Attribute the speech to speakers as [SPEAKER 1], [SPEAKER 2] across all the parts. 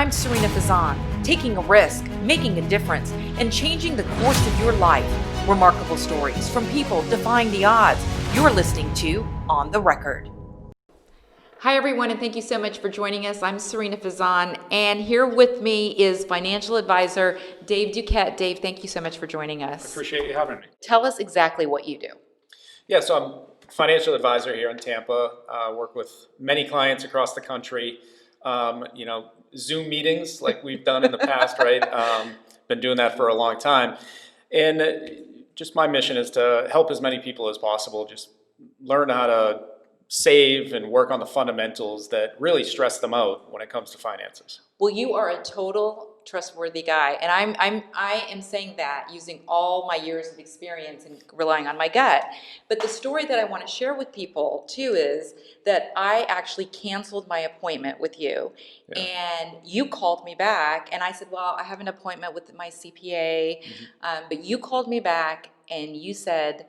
[SPEAKER 1] I'm Sarina Fazan, taking a risk, making a difference, and changing the course of your life. Remarkable stories from people defying the odds. You're listening to On the Record. Hi, everyone, and thank you so much for joining us. I'm Sarina Fazan, and here with me is financial advisor Dave Duquette. Dave, thank you so much for joining us.
[SPEAKER 2] I appreciate you having me.
[SPEAKER 1] Tell us exactly what you do.
[SPEAKER 2] Yeah, so I'm a financial advisor here in Tampa. Work with many clients across the country. Zoom meetings like we've done in the past, right? Been doing that for a long time. And just my mission is to help as many people as possible just learn how to save and work on the fundamentals that really stress them out when it comes to finances.
[SPEAKER 1] Well, you are a total trustworthy guy, and I am saying that using all my years of experience and relying on my gut. But the story that I want to share with people too is that I actually canceled my appointment with you, and you called me back, and I said, "Well, I have an appointment with my CPA," but you called me back and you said,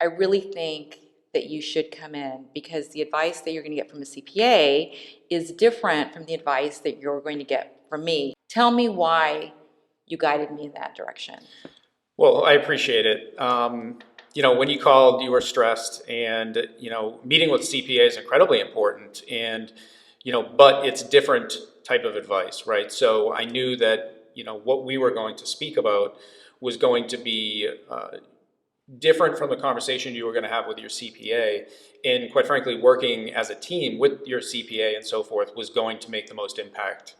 [SPEAKER 1] "I really think that you should come in because the advice that you're going to get from a CPA is different from the advice that you're going to get from me." Tell me why you guided me in that direction.
[SPEAKER 2] Well, I appreciate it. When you called, you were stressed, and, meeting with CPA is incredibly important, and, but it's different type of advice, right? So I knew that, what we were going to speak about was going to be different from the conversation you were going to have with your CPA. And quite frankly, working as a team with your CPA and so forth was going to make the most impact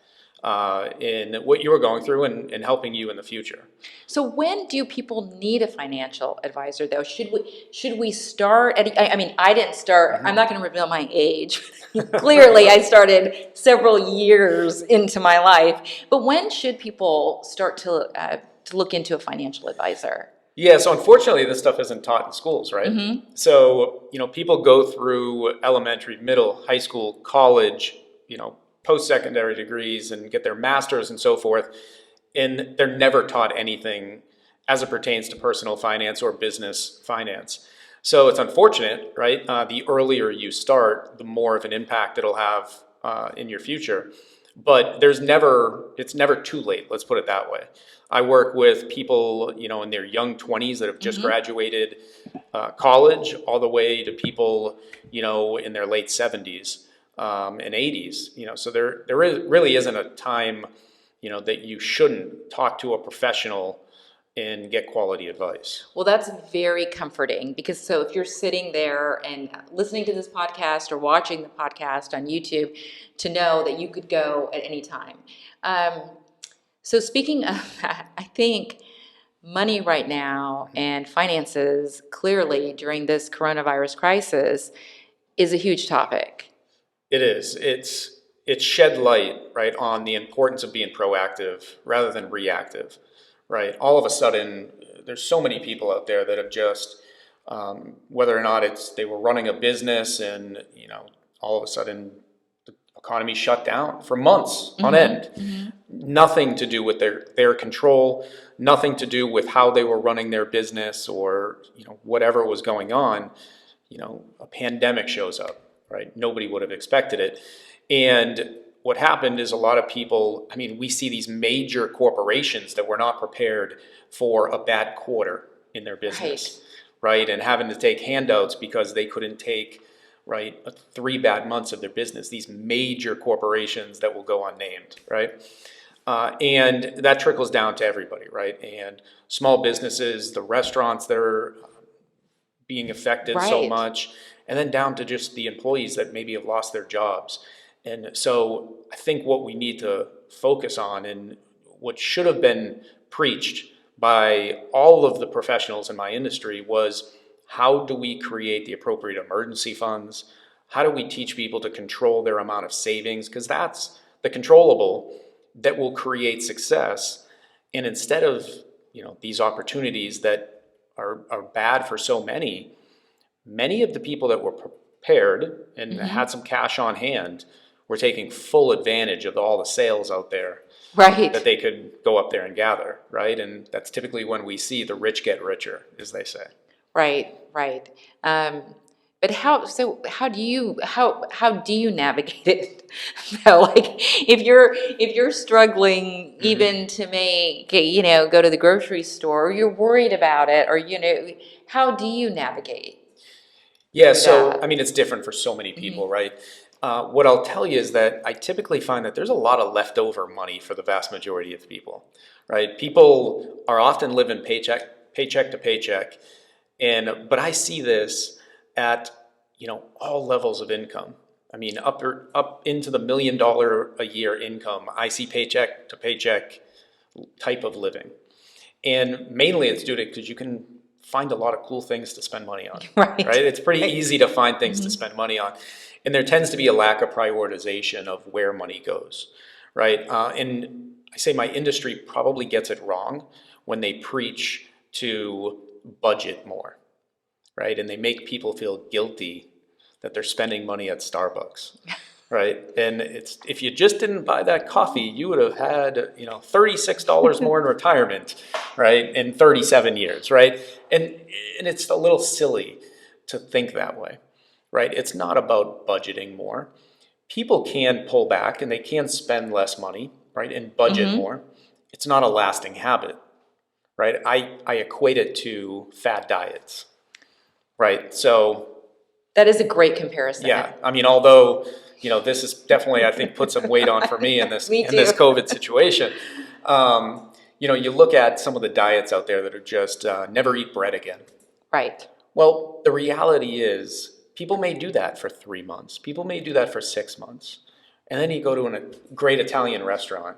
[SPEAKER 2] in what you were going through and helping you in the future.
[SPEAKER 1] So when do people need a financial advisor, though? Should we start at, I didn't start, I'm not going to reveal my age. Clearly, I started several years into my life. But when should people start to look into a financial advisor?
[SPEAKER 2] Yeah, so unfortunately, this stuff isn't taught in schools, right?
[SPEAKER 1] Mm-hmm.
[SPEAKER 2] So, people go through elementary, middle, high school, college, post-secondary degrees and get their masters and so forth, and they're never taught anything as it pertains to personal finance or business finance. So it's unfortunate, right? The earlier you start, the more of an impact it'll have in your future. But it's never too late, let's put it that way. I work with people, in their young 20s that have just graduated college, all the way to people, in their late 70s and 80s. So there really isn't a time, that you shouldn't talk to a professional and get quality advice.
[SPEAKER 1] Well, that's very comforting because so if you're sitting there and listening to this podcast or watching the podcast on YouTube, to know that you could go at any time. So speaking of that, I think money right now and finances clearly during this coronavirus crisis is a huge topic.
[SPEAKER 2] It is. It's shed light, right, on the importance of being proactive rather than reactive. Right. All of a sudden, there's so many people out there that have just, whether or not they were running a business and, all of a sudden the economy shut down for months on end. Mm-hmm. Nothing to do with their control, nothing to do with how they were running their business or, whatever was going on. A pandemic shows up, right? Nobody would have expected it. And what happened is a lot of people, we see these major corporations that were not prepared for a bad quarter in their business, right? And having to take handouts because they couldn't take, right, 3 bad months of their business. These major corporations that will go unnamed, right? And that trickles down to everybody, right? And small businesses, the restaurants that are being affected so much, and then down to just the employees that maybe have lost their jobs. And so I think what we need to focus on and what should have been preached by all of the professionals in my industry was how do we create the appropriate emergency funds? How do we teach people to control their amount of savings? Because that's the controllable that will create success. And instead of, these opportunities that are bad for so many of the people that were prepared and had some cash on hand were taking full advantage of all the sales out there that they could go up there and gather, right? And that's typically when we see the rich get richer, as they say.
[SPEAKER 1] Right. But how do you navigate it? So like if you're struggling even to make, go to the grocery store, or you're worried about it, or how do you navigate
[SPEAKER 2] Yeah,
[SPEAKER 1] through
[SPEAKER 2] so I
[SPEAKER 1] that?
[SPEAKER 2] mean, it's different for so many people, right? What I'll tell you is that I typically find that there's a lot of leftover money for the vast majority of people, right? People are often living paycheck to paycheck, but I see this at all levels of income. I mean, up into the $1 million a year income. I see paycheck to paycheck type of living, and mainly it's due to because you can find a lot of cool things to spend money on,
[SPEAKER 1] Right.
[SPEAKER 2] right? It's pretty
[SPEAKER 1] Right.
[SPEAKER 2] easy to find things to spend money on, and there tends to be a lack of prioritization of where money goes, right? And I say my industry probably gets it wrong when they preach to budget more, right? And they make people feel guilty that they're spending money at Starbucks, right? And it's if you just didn't buy that coffee, you would have had $36 more in retirement, right? In 37 years, right? And it's a little silly to think that way, right? It's not about budgeting more. People can pull back and they can spend less money, right? And budget more. It's not a lasting habit, right? I equate it to fad diets, right? So
[SPEAKER 1] That is a great comparison.
[SPEAKER 2] yeah, I mean, although this is definitely I think put some weight on for me in this
[SPEAKER 1] Me
[SPEAKER 2] in this
[SPEAKER 1] too.
[SPEAKER 2] COVID situation. You look at some of the diets out there that are just never eat bread again.
[SPEAKER 1] Right.
[SPEAKER 2] Well, the reality is people may do that for 3 months. People may do that for 6 months, and then you go to a great Italian restaurant,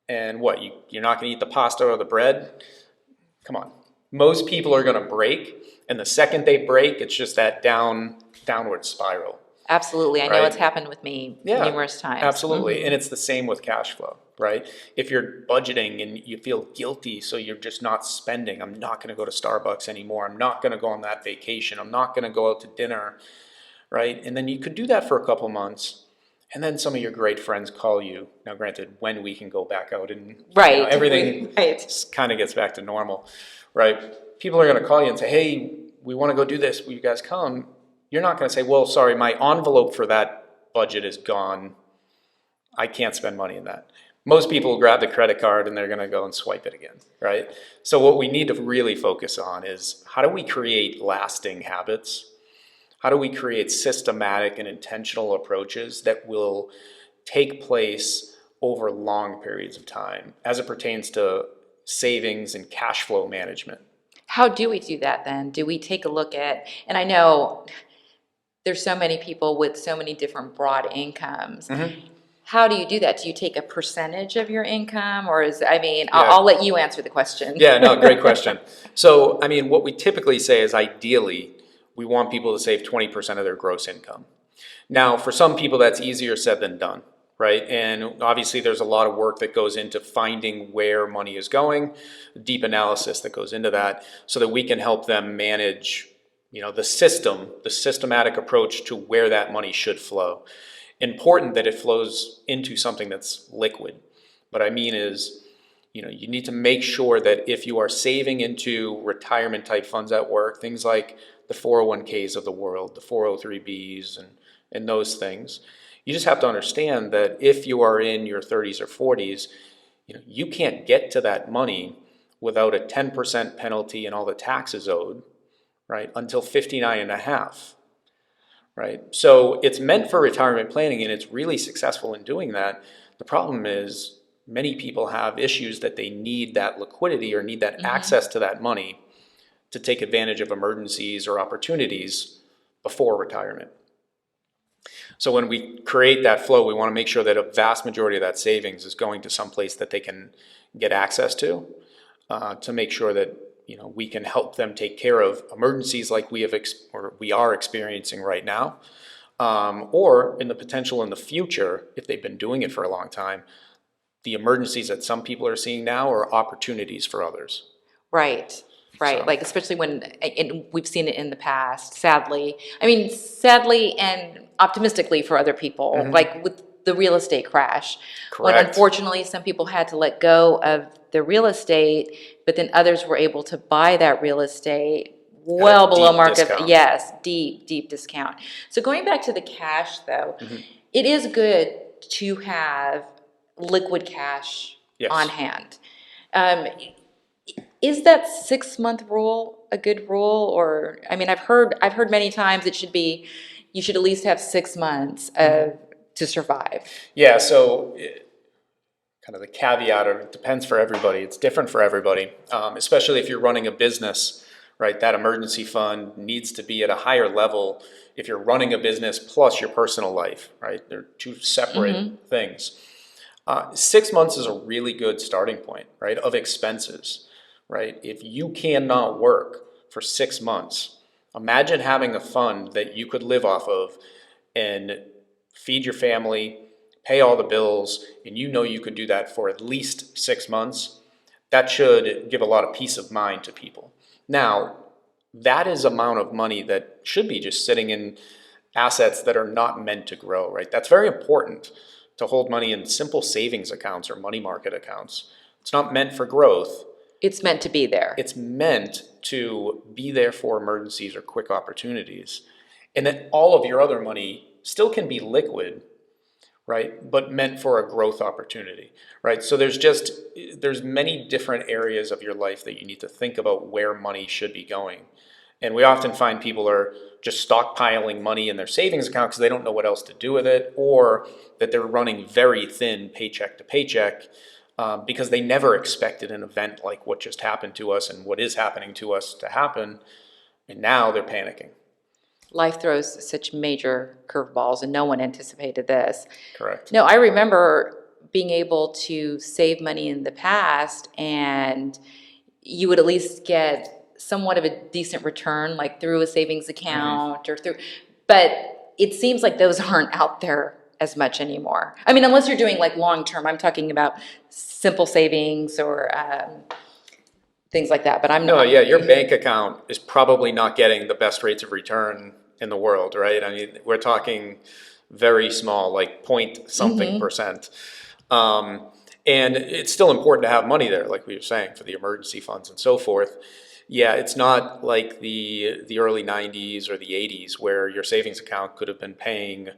[SPEAKER 2] and what you're not going to eat the pasta or the bread? Come on. Most people are going to break, and the second they break, it's just that downward spiral,
[SPEAKER 1] Absolutely. I know it's
[SPEAKER 2] right?
[SPEAKER 1] happened with me
[SPEAKER 2] Yeah,
[SPEAKER 1] numerous times.
[SPEAKER 2] absolutely. And it's the same with cash flow, right? If you're budgeting and you feel guilty, so you're just not spending, I'm not going to go to Starbucks anymore. I'm not going to go on that vacation. I'm not going to go out to dinner, right? And then you could do that for a couple months. And then some of your great friends call you. Now, granted, when we can go back out and
[SPEAKER 1] Right.
[SPEAKER 2] everything
[SPEAKER 1] Right.
[SPEAKER 2] kind of gets back to normal, right? People are going to call you and say, hey, we want to go do this. Will you guys come? You're not going to say, well, sorry, my envelope for that budget is gone. I can't spend money in that. Most people will grab the credit card and they're going to go and swipe it again, right? So what we need to really focus on is how do we create lasting habits? How do we create systematic and intentional approaches that will take place over long periods of time as it pertains to savings and cash flow management?
[SPEAKER 1] How do we do that then? Do we take a look at, and I know there's so many people with so many different broad incomes. How do you do that? Do you take a percentage of your income, or I'll let you answer the question.
[SPEAKER 2] Yeah, no, great question. So, I mean, what we typically say is ideally, we want people to save 20% of their gross income. Now, for some people, that's easier said than done, right? And obviously, there's a lot of work that goes into finding where money is going, deep analysis that goes into that, so that we can help them manage the systematic approach to where that money should flow. Important that it flows into something that's liquid. What I mean is, you need to make sure that if you are saving into retirement type funds at work, things like the 401ks of the world, the 403bs and those things, you just have to understand that if you are in your 30s or 40s, you can't get to that money without a 10% penalty and all the taxes owed, right, until 59 and a half, right? So it's meant for retirement planning and it's really successful in doing that. The problem is many people have issues that they need that liquidity or need that access to that money to take advantage of emergencies or opportunities before retirement. So when we create that flow, we want to make sure that a vast majority of that savings is going to some place that they can get access to make sure that we can help them take care of emergencies like we are experiencing right now, or in the potential in the future, if they've been doing it for a long time, the emergencies that some people are seeing now are opportunities for others.
[SPEAKER 1] Right.
[SPEAKER 2] So.
[SPEAKER 1] Like especially and we've seen it in the past, sadly. Sadly and optimistically for other people, like with the real estate crash. When
[SPEAKER 2] Correct.
[SPEAKER 1] unfortunately some people had to let go of the real estate, but then others were able to buy that real estate well below
[SPEAKER 2] deep
[SPEAKER 1] market.
[SPEAKER 2] discount.
[SPEAKER 1] Yes, deep discount. So going back to the cash though, it is good to have liquid cash
[SPEAKER 2] Yes.
[SPEAKER 1] on hand. Um, is that 6 month rule a good rule? Or, I mean, I've heard many times it should be, you should at least have 6 months to survive.
[SPEAKER 2] Yeah, so kind of the caveat, or it depends for everybody. It's different for everybody, especially if you're running a business, right? That emergency fund needs to be at a higher level if you're running a business plus your personal life, right? They're two separate things. 6 months is a really good starting point, right, of expenses, right? If you cannot work for 6 months, imagine having a fund that you could live off of and feed your family, pay all the bills, and you know you could do that for at least 6 months. That should give a lot of peace of mind to people. Now, that is amount of money that should be just sitting in assets that are not meant to grow, right? That's very important, to hold money in simple savings accounts or money market accounts. It's not meant for growth.
[SPEAKER 1] It's meant to be there.
[SPEAKER 2] It's meant to be there for emergencies or quick opportunities. And then all of your other money still can be liquid, right? But meant for a growth opportunity, right? So there's many different areas of your life that you need to think about where money should be going. And we often find people are just stockpiling money in their savings account because they don't know what else to do with it, or that they're running very thin paycheck to paycheck because they never expected an event like what just happened to us and what is happening to us to happen, and now they're panicking.
[SPEAKER 1] Life throws such major curveballs, and no one anticipated this.
[SPEAKER 2] Correct.
[SPEAKER 1] No, I remember being able to save money in the past, and you would at least get somewhat of a decent return, like through a savings account or through, but it seems like those aren't out there as much anymore. I mean, unless you're doing like long-term, I'm talking about simple savings or things like that, but I'm
[SPEAKER 2] No,
[SPEAKER 1] not.
[SPEAKER 2] yeah, your bank account is probably not getting the best rates of return in the world, right? I mean, we're talking very small, like point something percent. And it's still important to have money there, like we were saying, for the emergency funds and so forth. Yeah, it's not like the early 90s or the 80s where your savings account could have been paying,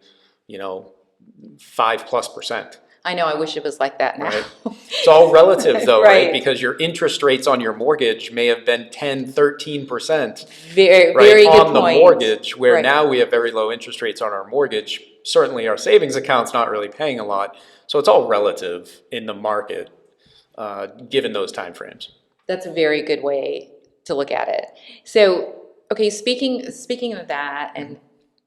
[SPEAKER 2] 5+%.
[SPEAKER 1] I know, I wish it was like that now.
[SPEAKER 2] Right. It's all relative though,
[SPEAKER 1] Right.
[SPEAKER 2] right? Because your interest rates on your mortgage may have been 10, 13%,
[SPEAKER 1] Very,
[SPEAKER 2] right,
[SPEAKER 1] very good
[SPEAKER 2] on the
[SPEAKER 1] point.
[SPEAKER 2] mortgage, where
[SPEAKER 1] Right.
[SPEAKER 2] now we have very low interest rates on our mortgage. Certainly our savings account's not really paying a lot. So it's all relative in the market, given those time frames.
[SPEAKER 1] That's a very good way to look at it. So, okay, speaking of that and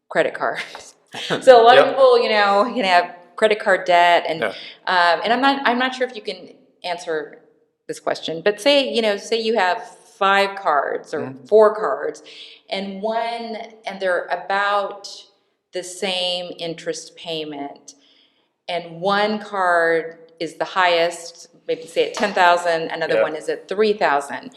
[SPEAKER 1] credit cards. So a lot of
[SPEAKER 2] Yep.
[SPEAKER 1] people, can have credit card debt, and
[SPEAKER 2] Yeah.
[SPEAKER 1] and I'm not sure if you can answer this question, but say you have 5 cards or 4 cards, and they're about the same interest payment, and one card is the highest, maybe say at 10,000, another
[SPEAKER 2] Yeah.
[SPEAKER 1] one is at 3,000.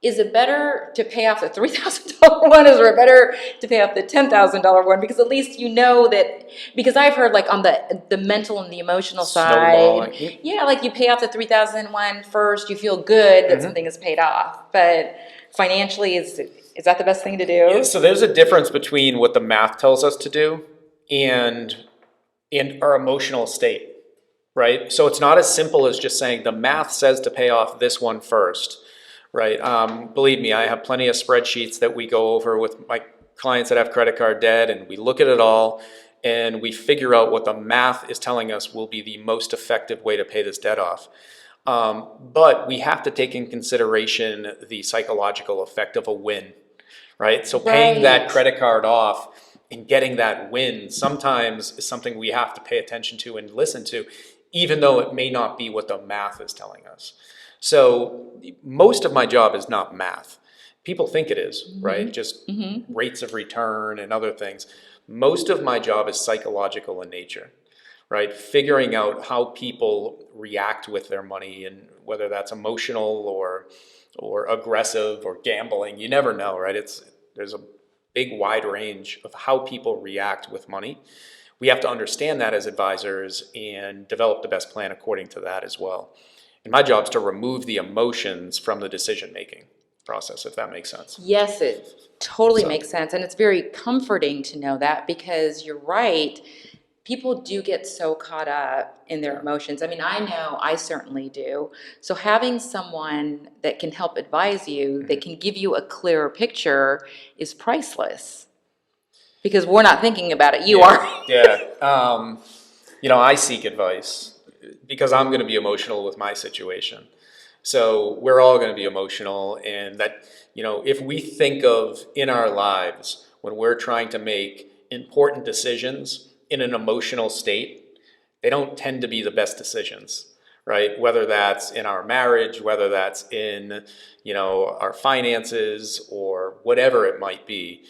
[SPEAKER 1] Is it better to pay off the $3,000 one, or is it better to pay off the $10,000 one? Because at least you know that, because I've heard like on the mental and the emotional
[SPEAKER 2] Snowballing.
[SPEAKER 1] side, yeah, like you pay off the 3,000 one first, you feel good that something is paid off. But financially, is that the best thing to do?
[SPEAKER 2] So there's a difference between what the math tells us to do and our emotional state, right? So it's not as simple as just saying the math says to pay off this one first, right? Believe me, I have plenty of spreadsheets that we go over with my clients that have credit card debt, and we look at it all and we figure out what the math is telling us will be the most effective way to pay this debt off. But we have to take in consideration the psychological effect of a win, right? So paying that credit card off and getting that win sometimes is something we have to pay attention to and listen to, even though it may not be what the math is telling us. So most of my job is not math. People think it is, right? Just rates of return and other things. Most of my job is psychological in nature, right? Figuring out how people react with their money, and whether that's emotional or aggressive or gambling, you never know, right? There's a big wide range of how people react with money. We have to understand that as advisors and develop the best plan according to that as well. And my job is to remove the emotions from the decision making. process, if that makes sense.
[SPEAKER 1] Yes, it totally
[SPEAKER 2] So,
[SPEAKER 1] makes sense. And it's very comforting to know that, because you're right. People do get so caught up in their
[SPEAKER 2] yeah.
[SPEAKER 1] emotions. I mean, I know I certainly do. So having someone that can help advise you, that can give you a clearer picture, is priceless. Because we're not thinking about it. You
[SPEAKER 2] Yeah,
[SPEAKER 1] are.
[SPEAKER 2] yeah. I seek advice because I'm going to be emotional with my situation. So we're all going to be emotional, and that, if we think of in our lives when we're trying to make important decisions in an emotional state, they don't tend to be the best decisions, right? Whether that's in our marriage, whether that's in, our finances or whatever it might be.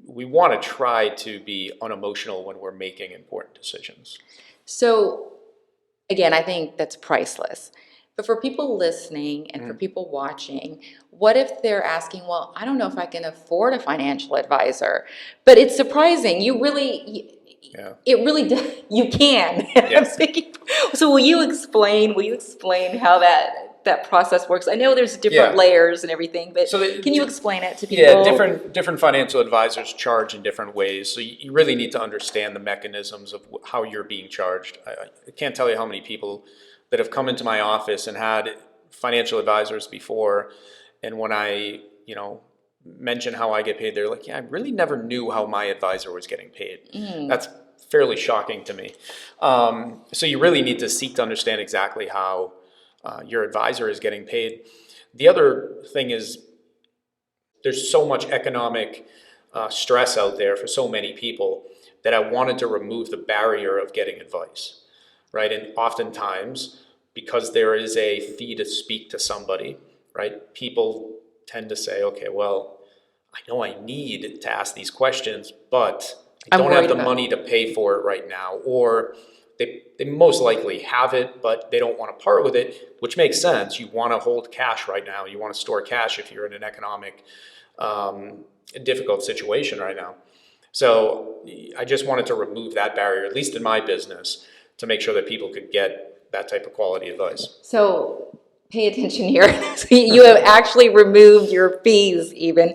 [SPEAKER 2] We want to try to be unemotional when we're making important decisions.
[SPEAKER 1] So again, I think that's priceless. But for people listening and for people watching, what if they're asking, well, I don't know if I can afford a financial advisor? But it's surprising.
[SPEAKER 2] Yeah.
[SPEAKER 1] It really does. You can.
[SPEAKER 2] Yeah.
[SPEAKER 1] I'm thinking, so will you explain how that process works? I know there's different
[SPEAKER 2] Yeah.
[SPEAKER 1] layers and everything, but
[SPEAKER 2] So
[SPEAKER 1] can you explain it to people?
[SPEAKER 2] Yeah, different financial advisors charge in different ways. So you really need to understand the mechanisms of how you're being charged. I can't tell you how many people that have come into my office and had financial advisors before, and when I, mention how I get paid, they're like, "Yeah, I really never knew how my advisor was getting paid." That's fairly shocking to me. So you really need to seek to understand exactly how your advisor is getting paid. The other thing is, there's so much economic stress out there for so many people that I wanted to remove the barrier of getting advice, right? And oftentimes, because there is a fee to speak to somebody, right, people tend to say, okay, well, I know I need to ask these questions, but I
[SPEAKER 1] I'm
[SPEAKER 2] don't have
[SPEAKER 1] worried
[SPEAKER 2] the
[SPEAKER 1] about
[SPEAKER 2] money to pay for it right now. Or they most likely have it, but they don't want to part with it, which makes sense. You want to hold cash right now. You want to store cash if you're in an economic difficult situation right now. So I just wanted to remove that barrier, at least in my business, to make sure that people could get that type of quality advice.
[SPEAKER 1] So pay attention here. So you have actually removed your fees even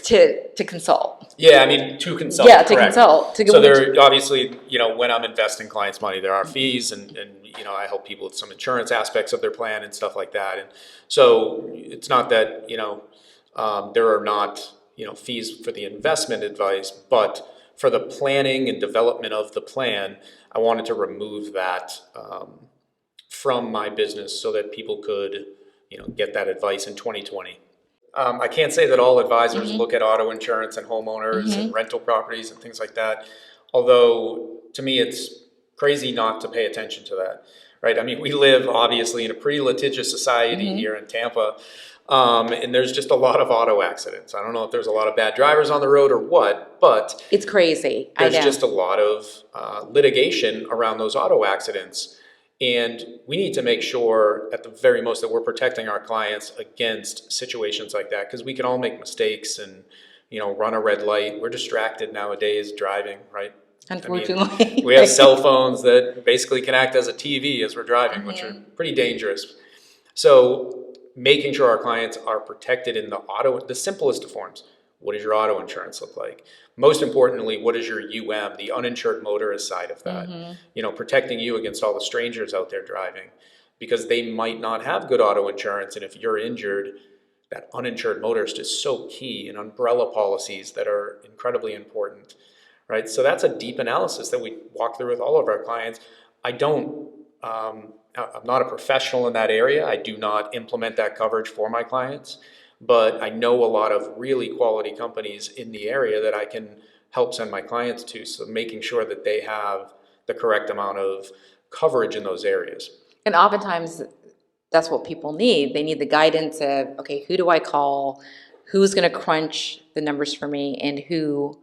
[SPEAKER 1] to consult.
[SPEAKER 2] Yeah, I mean, to consult,
[SPEAKER 1] Yeah, to
[SPEAKER 2] correct.
[SPEAKER 1] consult. To go.
[SPEAKER 2] So there, obviously, when I'm investing clients' money, there are fees, and I help people with some insurance aspects of their plan and stuff like that. And so it's not that, there are not, fees for the investment advice, but for the planning and development of the plan, I wanted to remove that from my business so that people could, get that advice in 2020. I can't say that all advisors look at auto insurance and homeowners and rental properties and things like that. Although to me, it's crazy not to pay attention to that, right? I mean, we live obviously in a pretty litigious society here in Tampa, and there's just a lot of auto accidents. I don't know if there's a lot of bad drivers on the road or what, but
[SPEAKER 1] It's crazy. I
[SPEAKER 2] there's
[SPEAKER 1] know.
[SPEAKER 2] just a lot of litigation around those auto accidents. And we need to make sure at the very most that we're protecting our clients against situations like that, because we can all make mistakes and, run a red light. We're distracted nowadays driving, right?
[SPEAKER 1] Unfortunately.
[SPEAKER 2] I mean, we have cell phones that basically can act as a TV as we're driving, which are pretty dangerous. So making sure our clients are protected in the simplest of forms. What does your auto insurance look like? Most importantly, what is your the uninsured motorist side of that? Protecting you against all the strangers out there driving, because they might not have good auto insurance. And if you're injured, that uninsured motorist is so key, and umbrella policies that are incredibly important, right? So that's a deep analysis that we walk through with all of our clients. I'm not a professional in that area. I do not implement that coverage for my clients. But I know a lot of really quality companies in the area that I can help send my clients to. So making sure that they have the correct amount of coverage in those areas.
[SPEAKER 1] And oftentimes that's what people need. They need the guidance of, okay, who do I call? Who's going to crunch the numbers for me, and who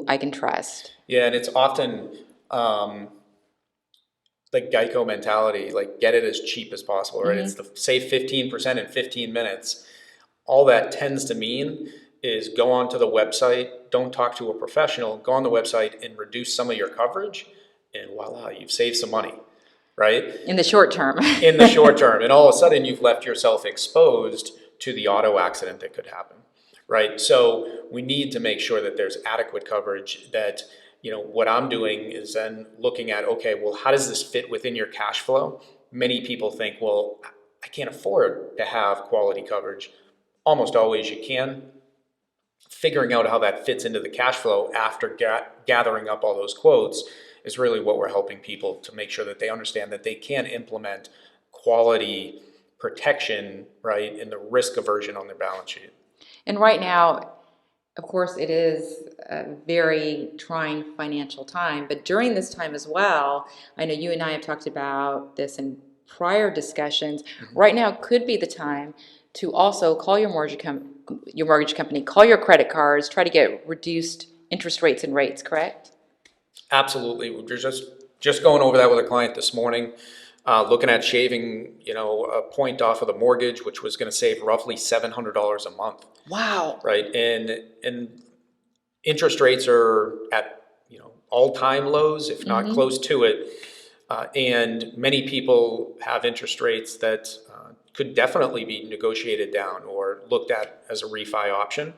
[SPEAKER 1] I can trust?
[SPEAKER 2] Yeah, and it's often the Geico mentality, like get it as cheap as possible, right? It's save 15% in 15 minutes. All that tends to mean is go onto the website, don't talk to a professional, go on the website and reduce some of your coverage, and voila, you've saved some money, right?
[SPEAKER 1] In the short term.
[SPEAKER 2] In the short term. And all of a sudden you've left yourself exposed to the auto accident that could happen, right? So we need to make sure that there's adequate coverage, that, what I'm doing is then looking at, okay, well, how does this fit within your cash flow? Many people think, well, I can't afford to have quality coverage. Almost always you can. Figuring out how that fits into the cash flow after gathering up all those quotes is really what we're helping people to make sure that they understand that they can implement quality protection, right, in the risk aversion on their balance sheet.
[SPEAKER 1] And right now, of course, it is a very trying financial time, but during this time as well, I know you and I have talked about this in prior discussions. Right now could be the time to also call your mortgage company, call your credit cards, try to get reduced interest rates and rates, correct?
[SPEAKER 2] Absolutely. We're just going over that with a client this morning, looking at shaving, a point off of the mortgage, which was going to save roughly $700 a month.
[SPEAKER 1] Wow.
[SPEAKER 2] Right. And interest rates are at, all-time lows, if not close to it. And many people have interest rates that could definitely be negotiated down or looked at as a refi option.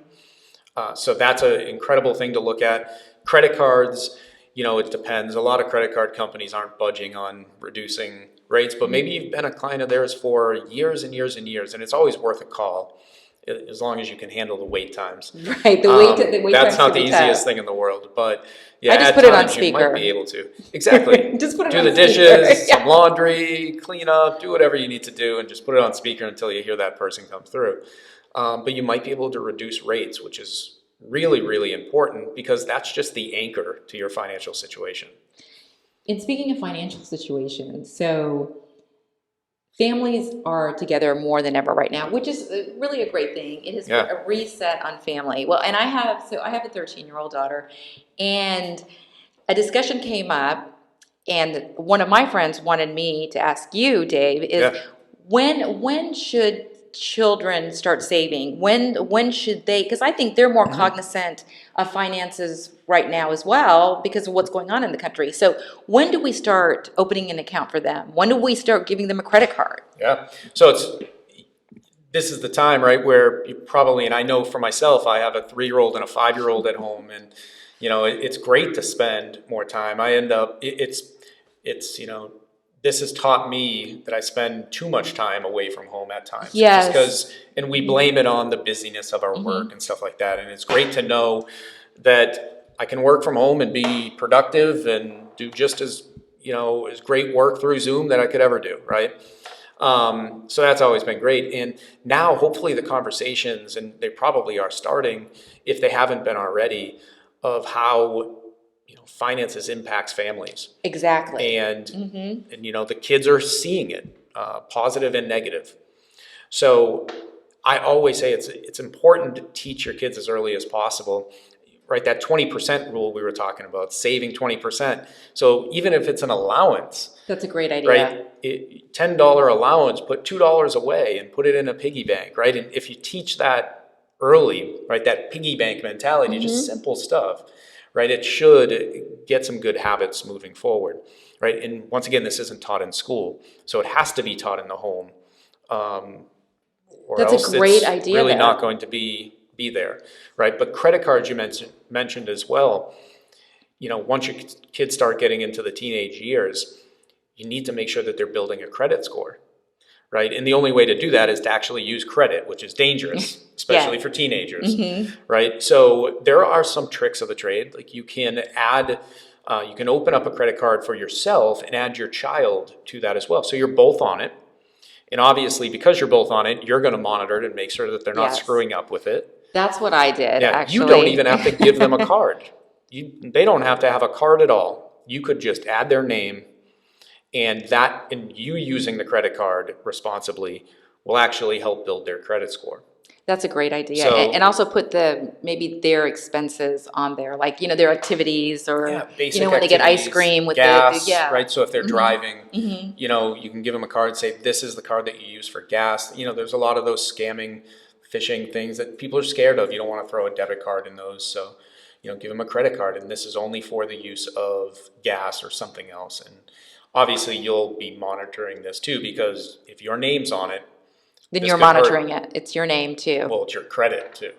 [SPEAKER 2] So that's an incredible thing to look at. Credit cards, it depends. A lot of credit card companies aren't budging on reducing rates, but maybe you've been a client of theirs for years and years and years, and it's always worth a call as long as you can handle the wait times.
[SPEAKER 1] Right, the wait
[SPEAKER 2] that's
[SPEAKER 1] times
[SPEAKER 2] not the
[SPEAKER 1] could be
[SPEAKER 2] easiest
[SPEAKER 1] tough.
[SPEAKER 2] thing in the world, but yeah,
[SPEAKER 1] I just
[SPEAKER 2] at
[SPEAKER 1] put it on
[SPEAKER 2] times you
[SPEAKER 1] speaker.
[SPEAKER 2] might be able to. Exactly.
[SPEAKER 1] Just put it
[SPEAKER 2] do
[SPEAKER 1] on
[SPEAKER 2] the
[SPEAKER 1] speaker.
[SPEAKER 2] dishes,
[SPEAKER 1] Yeah.
[SPEAKER 2] some laundry, clean up, do whatever you need to do, and just put it on speaker until you hear that person come through. But you might be able to reduce rates, which is really, really important because that's just the anchor to your financial situation.
[SPEAKER 1] And speaking of financial situations, so families are together more than ever right now, which is really a great thing. It has put a reset on family. Well, and I have a 13-year-old daughter, and a discussion came up, and one of my friends wanted me to ask you, Dave, is when should children start saving? When should they? Because I think they're more cognizant of finances right now as well because of what's going on in the country. So when do we start opening an account for them? When do we start giving them a credit card?
[SPEAKER 2] Yeah. So this is the time, right, where you probably, and I know for myself, I have a 3-year-old and a 5-year-old at home, and it's great to spend more time. I end up this has taught me that I spend too much time away from home at times.
[SPEAKER 1] Yes.
[SPEAKER 2] Just and we blame it on the busyness of our work and stuff like that. And it's great to know that I can work from home and be productive and do just as great work through Zoom that I could ever do, right? So that's always been great. And now hopefully the conversations, and they probably are starting, if they haven't been already, of how finances impacts families.
[SPEAKER 1] Exactly.
[SPEAKER 2] And the kids are seeing it, positive and negative. So I always say it's important to teach your kids as early as possible, right? That 20% rule we were talking about, saving 20%. So even if it's an allowance.
[SPEAKER 1] That's a great idea.
[SPEAKER 2] Right? $10 allowance, put $2 away and put it in a piggy bank, right? And if you teach that early, right, that piggy bank mentality, just simple stuff, right? It should get some good habits moving forward, right? And once again, this isn't taught in school, so it has to be taught in the home. Or
[SPEAKER 1] That's
[SPEAKER 2] else
[SPEAKER 1] a great
[SPEAKER 2] it's
[SPEAKER 1] idea.
[SPEAKER 2] Really not going to be there, right? But credit cards you mentioned as well. Once your kids start getting into the teenage years, you need to make sure that they're building a credit score, right? And the only way to do that is to actually use credit, which is dangerous, especially for teenagers, right? So there are some tricks of the trade. Like you can open up a credit card for yourself and add your child to that as well. So you're both on it. And obviously, because you're both on it, you're going to monitor it and make sure that they're not screwing up with it.
[SPEAKER 1] That's what I did, actually.
[SPEAKER 2] You don't even have to give them a card. They don't have to have a card at all. You could just add their name, and you using the credit card responsibly will actually help build their credit score.
[SPEAKER 1] That's a great idea.
[SPEAKER 2] So,
[SPEAKER 1] and also put maybe their expenses on there, like, their activities or, when they get ice cream with
[SPEAKER 2] gas,
[SPEAKER 1] the
[SPEAKER 2] right? So if they're driving, you can give them a card, say, this is the card that you use for gas. There's a lot of those scamming, phishing things that people are scared of. You don't want to throw a debit card in those. So, give them a credit card, and this is only for the use of gas or something else. And obviously you'll be monitoring this too, because if your name's on it,
[SPEAKER 1] Then
[SPEAKER 2] this
[SPEAKER 1] you're
[SPEAKER 2] could hurt.
[SPEAKER 1] monitoring it. It's your name too.
[SPEAKER 2] Well, it's your credit too,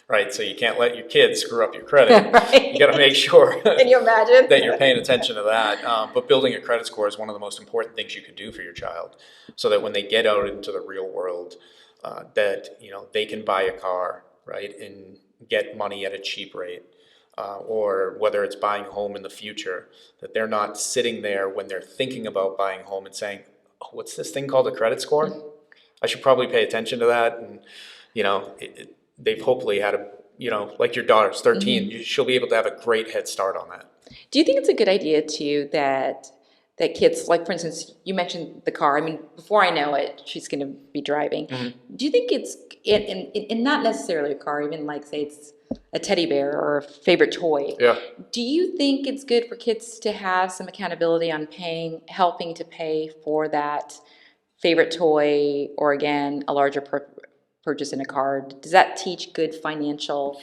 [SPEAKER 2] right? So you can't let your kids screw up your credit.
[SPEAKER 1] Right.
[SPEAKER 2] You got to make sure
[SPEAKER 1] Can you imagine?
[SPEAKER 2] that you're paying attention to that. But building a credit score is one of the most important things you can do for your child, so that when they get out into the real world, that they can buy a car, right, and get money at a cheap rate. Or whether it's buying a home in the future, that they're not sitting there when they're thinking about buying a home and saying, oh, what's this thing called a credit score? I should probably pay attention to that. And, they've hopefully had like your daughter's 13, she'll be able to have a great head start on that.
[SPEAKER 1] Do you think it's a good idea too that kids, like for instance, you mentioned the car. I mean, before I know it, she's going to be driving. Do you think it's, and not necessarily a car, even like say it's a teddy bear or a favorite toy.
[SPEAKER 2] Yeah.
[SPEAKER 1] Do you think it's good for kids to have some accountability on helping to pay for that favorite toy, or again, a larger purchase in a car? Does that teach good financial,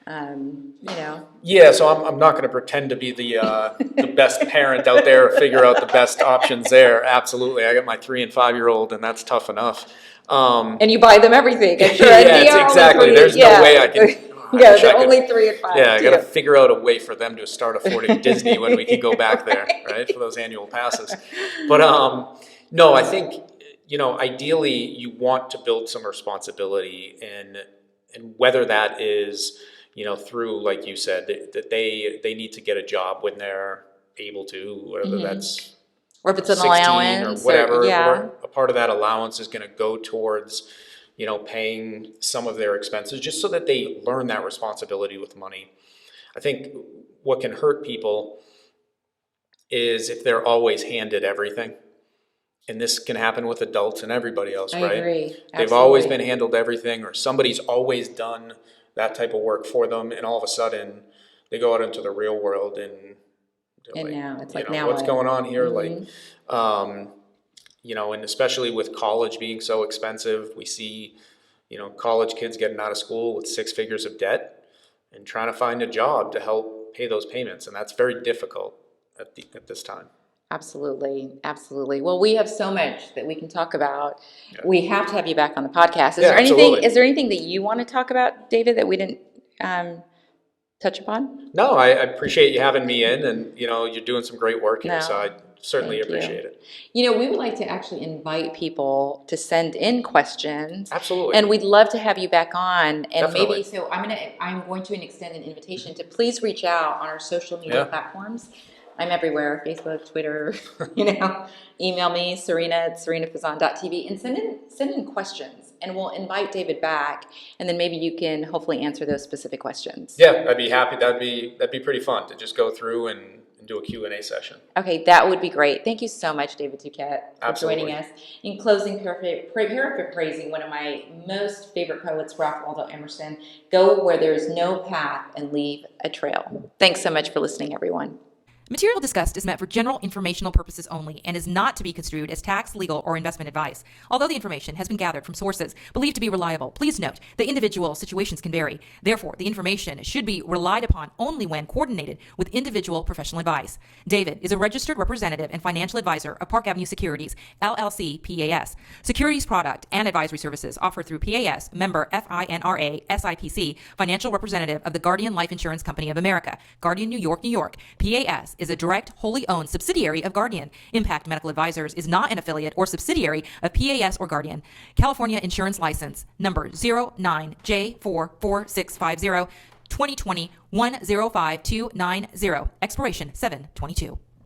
[SPEAKER 2] Yeah, so I'm not going to pretend to be the best parent out there or figure out the best options there. Absolutely. I got my 3 and 5-year-old, and that's tough enough.
[SPEAKER 1] And you buy them everything, I'm sure.
[SPEAKER 2] Yeah, exactly. There's no way I can.
[SPEAKER 1] Yeah, they're only 3 and 5.
[SPEAKER 2] Yeah, I got to figure out a way for them to start affording Disney when we can go back there, right, for those annual passes. But no, I think ideally you want to build some responsibility, and whether that is through, like you said, that they need to get a job when they're able to, whether that's
[SPEAKER 1] or if it's an
[SPEAKER 2] 16
[SPEAKER 1] allowance
[SPEAKER 2] or whatever,
[SPEAKER 1] or
[SPEAKER 2] a part of that allowance is going to go towards paying some of their expenses, just so that they learn that responsibility with money. I think what can hurt people is if they're always handed everything. And this can happen with adults and everybody else,
[SPEAKER 1] I
[SPEAKER 2] right?
[SPEAKER 1] agree.
[SPEAKER 2] They've always been handled everything, or somebody's always done that type of work for them, and all of a sudden they go out into the real world and
[SPEAKER 1] now it's like, now
[SPEAKER 2] what's
[SPEAKER 1] what?
[SPEAKER 2] going on here? And especially with college being so expensive, we see, college kids getting out of school with 6 figures of debt and trying to find a job to help pay those payments. And that's very difficult at this time.
[SPEAKER 1] Absolutely. Absolutely. Well, we have so much that we can talk about.
[SPEAKER 2] Yeah.
[SPEAKER 1] We have to have you back on the podcast.
[SPEAKER 2] Absolutely.
[SPEAKER 1] Is there anything that you want to talk about, David, that we didn't touch upon?
[SPEAKER 2] No, I appreciate you having me in, and you're doing some great work here,
[SPEAKER 1] No,
[SPEAKER 2] so I certainly
[SPEAKER 1] thank you.
[SPEAKER 2] appreciate it.
[SPEAKER 1] We would like to actually invite people to send in questions.
[SPEAKER 2] Absolutely.
[SPEAKER 1] And we'd love to have you back on. And
[SPEAKER 2] Definitely.
[SPEAKER 1] maybe, so I'm going to extend an invitation to please reach out on our social media platforms. I'm everywhere, Facebook, Twitter, email me, Sarina@SarinaFazan.tv, and send in questions, and we'll invite David back, and then maybe you can hopefully answer those specific questions.
[SPEAKER 2] Yeah, I'd be happy. That'd be pretty fun to just go through and do a Q&A session.
[SPEAKER 1] Okay, that would be great. Thank you so much, David Duquette, for
[SPEAKER 2] Absolutely.
[SPEAKER 1] joining us. In closing, paraphrasing one of my most favorite poets, Ralph Waldo Emerson, go where there is no path and leave a trail. Thanks so much for listening, everyone.
[SPEAKER 3] Material discussed is meant for general informational purposes only and is not to be construed as tax, legal, or investment advice. Although the information has been gathered from sources believed to be reliable, please note that individual situations can vary. Therefore, the information should be relied upon only when coordinated with individual professional advice. David is a registered representative and financial advisor of Park Avenue Securities, LLC, PAS. Securities product and advisory services offered through PAS, member FINRA, SIPC, financial representative of the Guardian Life Insurance Company of America, Guardian, New York, New York. PAS is a direct, wholly owned subsidiary of Guardian. Impact Medical Advisors is not an affiliate or subsidiary of PAS or Guardian. California Insurance License number 09J44650, 2020 105290, expiration 7/22.